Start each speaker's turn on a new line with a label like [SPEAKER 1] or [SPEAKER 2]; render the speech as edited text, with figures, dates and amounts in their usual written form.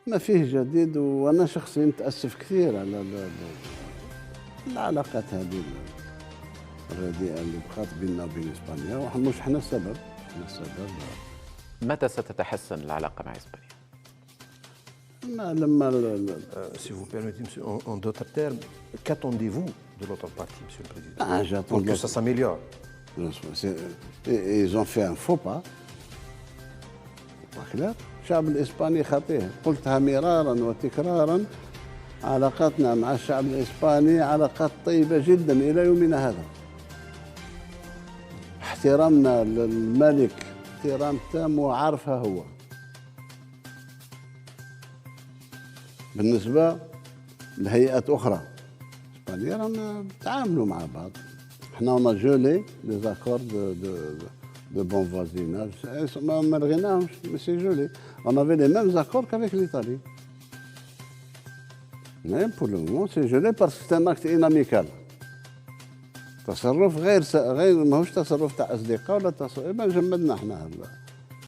[SPEAKER 1] ما فيه جديد، وانا شخصيا متاسف كثير على العلاقات هذه الرديئه اللي بقات بيننا وبين اسبانيا، ومش احنا السبب. احنا السبب.
[SPEAKER 2] متى ستتحسن العلاقة مع إسبانيا؟
[SPEAKER 1] لما
[SPEAKER 3] Si vous permettez, monsieur, en d'autres termes, qu'attendez-vous de l'autre partie, monsieur le Président,
[SPEAKER 1] j'attends
[SPEAKER 3] pour que ça s'améliore?
[SPEAKER 1] ils ont fait un faux pas. خلاف الشعب الإسباني خطير، قلتها مرارا وتكرارا، علاقاتنا مع الشعب الإسباني علاقات طيبة جدا إلى يومنا هذا. احترامنا للملك احترام تام وعارفه هو. بالنسبة لهيئات أخرى إسبانيا رانا نتعاملوا مع بعض. احنا on a gelé les accords de bon voisinage. ما لغيناهمش، mais c'est gelé. On avait les mêmes accords qu'avec l'Italie. Mais pour le moment c'est gelé parce que c'est un acte inamical. تصرف غير ماهوش تصرف تاع أصدقاء ولا تصرف، جمدنا احنا